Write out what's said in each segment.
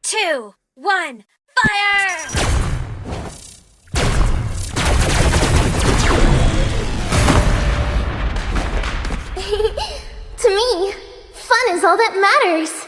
2, 1, fire! To me, fun is all that matters.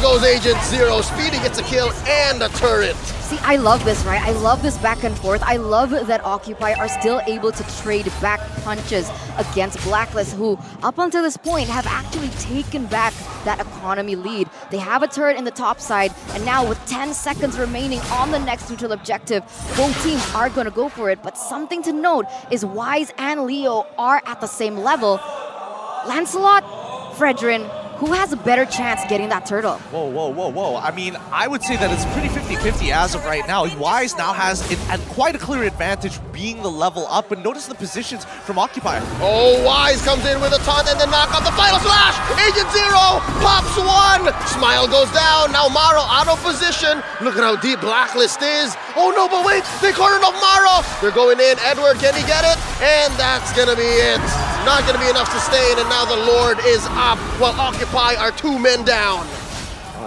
goes Agent Zero. Speedy gets a kill and a turret. See, I love this, right? I love this back and forth. I love that Occupy are still able to trade back punches against Blacklist, who up until this point have actually taken back that economy lead. They have a turret in the top side, and now with 10 seconds remaining on the next neutral objective, both teams are going to go for it. But something to note is Wise and Leo are at the same level. Lancelot, Fredrin, who has a better chance getting that turtle? Whoa, whoa, whoa, whoa. I mean, I would say that it's pretty 50-50 as of right now. Wise now has quite a clear advantage being the level up, but notice the positions from Occupy. Oh, Wise comes in with a taunt and then knock off the final slash. Agent Zero pops one. Smile goes down. Now Maro out of position. Look at how deep Blacklist is. Oh no, but wait, they cornered off Maro. They're going in. Edward, can he get it? And that's gonna be it. Not gonna be enough to sustain, and now the Lord is up while Occupy are 2 men down.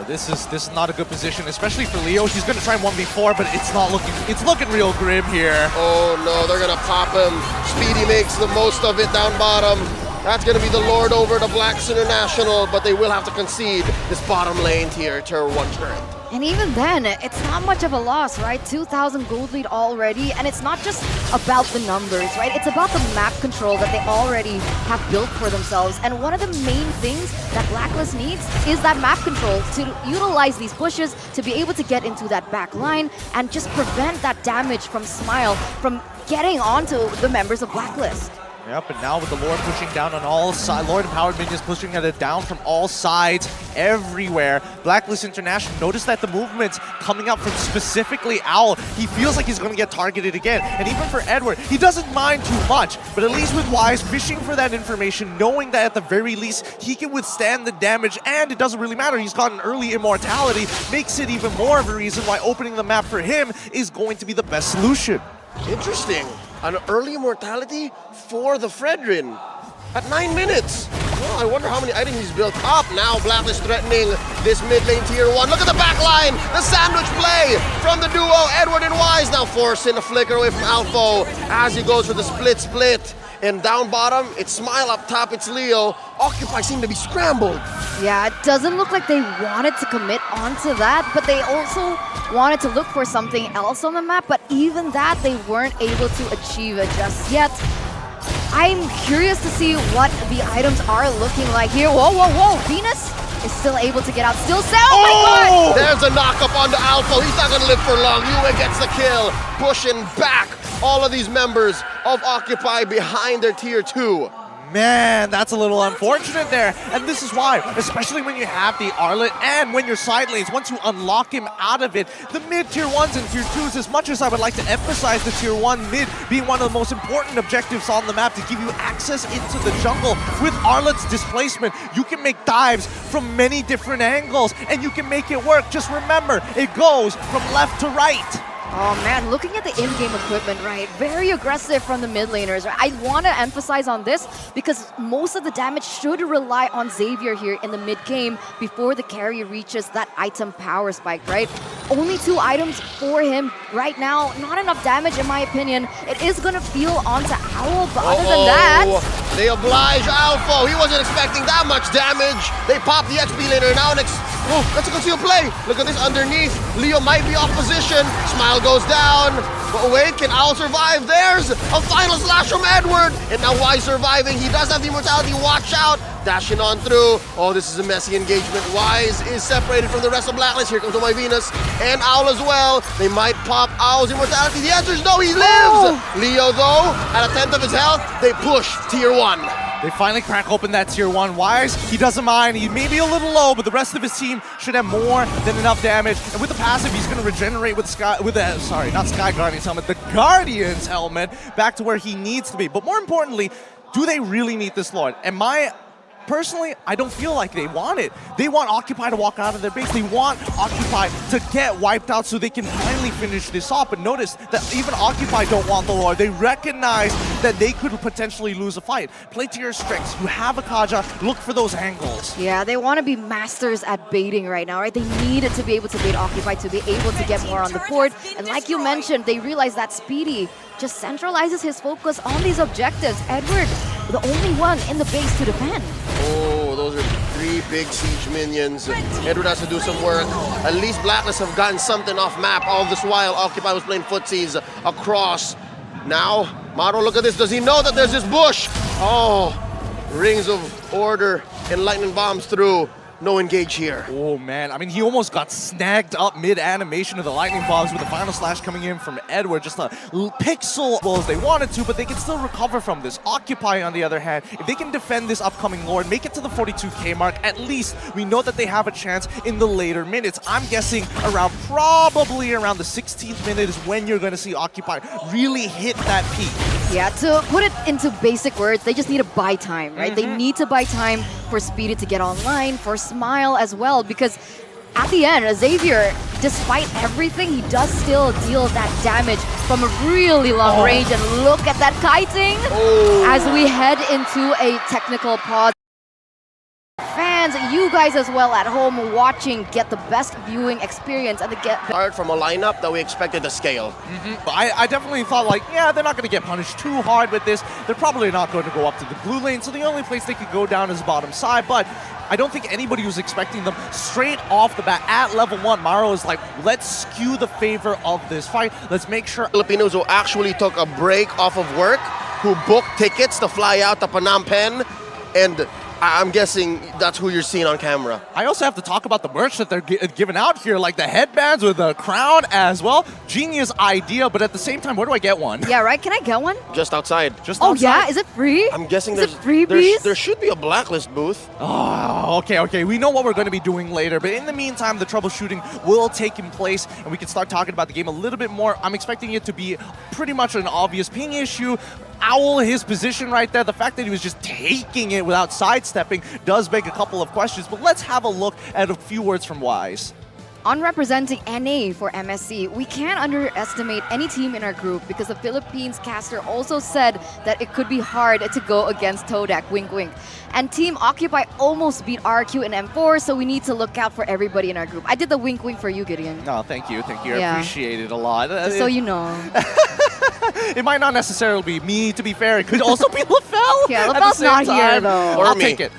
This is not a good position, especially for Leo. He's gonna try 1v4, but it's looking real grim here. Oh no, they're gonna pop him. Speedy makes the most of it down bottom. That's gonna be the Lord over the Blacks International, but they will have to concede this bottom lane tier to 1 turret. And even then, it's not much of a loss, right? 2,000 gold lead already, and it's not just about the numbers, right? It's about the map control that they already have built for themselves. And one of the main things that Blacklist needs is that map control to utilize these pushes to be able to get into that back line and just prevent that damage from Smile from getting onto the members of Blacklist. Yep, and now with the Lord pushing down on all sides, Lord Empowered Minions pushing it down from all sides, everywhere. Blacklist International, notice that the movements coming up from specifically Owl, he feels like he's going to get targeted again. And even for Edward, he doesn't mind too much, but at least with Wise fishing for that information, knowing that at the very least he can withstand the damage, and it doesn't really matter, he's got an early immortality, makes it even more of a reason why opening the map for him is going to be the best solution. Interesting. An early immortality for the Fredrin at 9 minutes. Well, I wonder how many items he's built up. Now Blacklist threatening this mid lane tier 1. Look at the back line. The sandwich play from the duo Edward and Wise. Now forcing a flicker away from Alpho as he goes for the split. And down bottom, it's Smile. Up top, it's Leo. Occupy seem to be scrambled. Yeah, it doesn't look like they wanted to commit onto that, but they also wanted to look for something else on the map, but even that they weren't able to achieve it just yet. I'm curious to see what the items are looking like here. Whoa, whoa, whoa, Venus is still able to get out, still sound. Oh my God! There's a knock up onto Alpha. He's not gonna live for long. Yue gets the kill, pushing back all of these members of Occupy behind their tier 2. Man, that's a little unfortunate there. And this is why, especially when you have the Arlet and when you're side lanes, once you unlock him out of it, the mid tier 1s and tier 2s, as much as I would like to emphasize the tier 1 mid being one of the most important objectives on the map to give you access into the jungle, with Arlet's displacement, you can make dives from many different angles and you can make it work. Just remember, it goes from left to right. Oh man, looking at the in-game equipment, right? Very aggressive from the mid laners. Right? I want to emphasize on this because most of the damage should rely on Xavier here in the mid-game before the carry reaches that item power spike, right? Only 2 items for him right now. Not enough damage in my opinion. It is going to feel onto Owl, but other than that... They oblige Alpha. He wasn't expecting that much damage. They pop the XP laner. Now let's a concealed play. Look at this underneath. Leo might be off position. Smile goes down. But wait, can Owl survive? There's a final slash from Edward. And now Wise surviving. He does have the immortality. Watch out. Dashing on through. Oh, this is a messy engagement. Wise is separated from the rest of Blacklist. Here comes my Venus and Owl as well. They might pop Owl's immortality. The answer is no, he lives. Leo, though, at 1/10 of his health, they push tier 1. They finally crack open that tier 1. Wise, he doesn't mind. He may be a little low, but the rest of his team should have more than enough damage. And with the passive, he's going to regenerate with not Sky Guardian's helmet, the Guardian's helmet, back to where he needs to be. But more importantly, do they really need this Lord? Personally, I don't feel like they want it. They want Occupy to walk out of their base. They want Occupy to get wiped out so they can finally finish this off. But notice that even Occupy don't want the Lord. They recognize that they could potentially lose a fight. Play to your strengths. You have a Kaja. Look for those angles. Yeah, they want to be masters at baiting right now, right? They needed to be able to bait Occupy to be able to get more on the board. And like you mentioned, they realize that Speedy just centralizes his focus on these objectives. Edward, the only one in the base to defend. Oh, those are 3 3 big siege minions. Edward has to do some work. At least Blacklist have gotten something off map. All this while, Occupy was playing footsies across. Now, Maro, look at this. Does he know that there's this bush? Oh, rings of order and lightning bombs through. No engage here. Oh man, I mean, he almost got snagged up mid-animation of the lightning bombs with the final slash coming in from Edward. Just a pixel well as they wanted to, but they can still recover from this. Occupy, on the other hand, if they can defend this upcoming Lord, make it to the 42k mark, at least we know that they have a chance in the later minutes. I'm guessing probably around the 16th minute is when you're going to see Occupy really hit that peak. Yeah, to put it into basic words, they just need to buy time, right? They need to buy time for Speedy to get online, for Smile as well, because at the end, Xavier, despite everything, he does still deal that damage from a really long range. And look at that kiting as we head into a technical pause. Fans, you guys as well at home watching, get the best viewing experience and Start from a lineup that we expected to scale. But I definitely thought, like, yeah, they're not going to get punished too hard with this. They're probably not going to go up to the blue lane, so the only place they could go down is bottom side. But I don't think anybody was expecting them straight off the bat at level 1. Maro is like, let's skew the favor of this fight. Let's make sure Filipinos who actually took a break off of work, who booked tickets to fly out to Phnom Penh, and I'm guessing that's who you're seeing on camera. I also have to talk about the merch that they're giving out here, like the headbands with the crown as well. Genius idea, but at the same time, where do I get one? Yeah, right? Can I get one? Just outside. Just outside? Yeah? Is it free? I'm guessing Is it freebies? there should be a Blacklist booth. Oh, okay. We know what we're going to be doing later, but in the meantime, the troubleshooting will take in place, and we can start talking about the game a little bit more. I'm expecting it to be pretty much an obvious ping issue. Owl, his position right there, the fact that he was just taking it without sidestepping does beg a couple of questions, but let's have a look at a few words from Wise. On representing NA for MSC, we can't underestimate any team in our group because the Philippines caster also said that it could be hard to go against Todak, wink wink. And Team Occupy almost beat RQ in M4, so we need to look out for everybody in our group. I did the wink wink for you, Gideon. Oh, thank you. Yeah. I appreciate it a lot. Just so you know. It might not necessarily be me, to be fair. It could also be LaFell. Yeah, at the LaFell's same not time. here, though. Or I'll me. take it.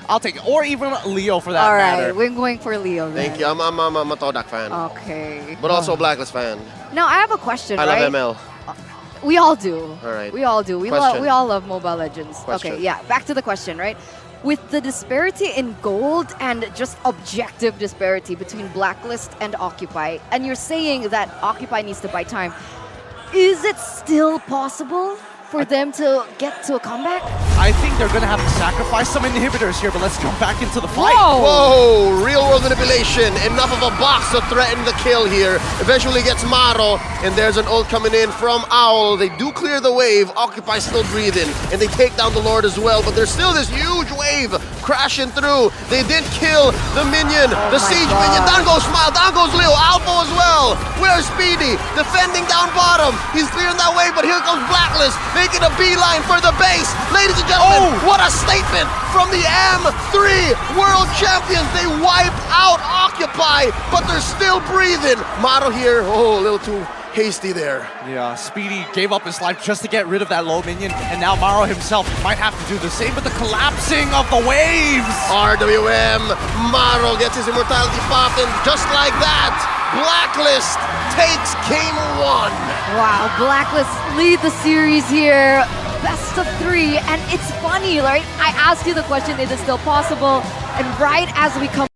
Or even Leo, for that All matter. right, wink wink for Leo then. Thank you. I'm a Todak fan, Okay. but also a Blacklist fan. Now, I have a question, I right? love ML. We all do. All right. We all do. We Question. all love Mobile Legends. Question. Okay, yeah. Back to the question, right? With the disparity in gold and just objective disparity between Blacklist and Occupy, and you're saying that Occupy needs to buy time, is it still possible for them to get to a comeback? I think they're going to have to sacrifice some inhibitors here, but let's jump back into the fight. Whoa! Real world manipulation. Enough of a box to threaten the kill here. Eventually gets Maro, and there's an ult coming in from Owl. They do clear the wave. Occupy still breathing, and they take down the Lord as well, but there's still this huge wave crashing through. They did kill the minion, the siege minion. Down goes Smile, down goes Leo, Alpha as well. Where's Speedy? Defending down bottom. He's clearing that wave, but here comes Blacklist, making a beeline for the base. Ladies and gentlemen, what a statement from the M3 World Champions. They wipe out Occupy, but they're still breathing. Maro here, a little too hasty there. Yeah, Speedy gave up his life just to get rid of that low minion, and now Maro himself might have to do the same with the collapsing of the waves. RWM, Maro gets his immortality popped, and just like that, Blacklist takes game 1. Wow, Blacklist lead the series here. Best of 3, and it's funny, right? I asked you the question, is it still possible? And right as we come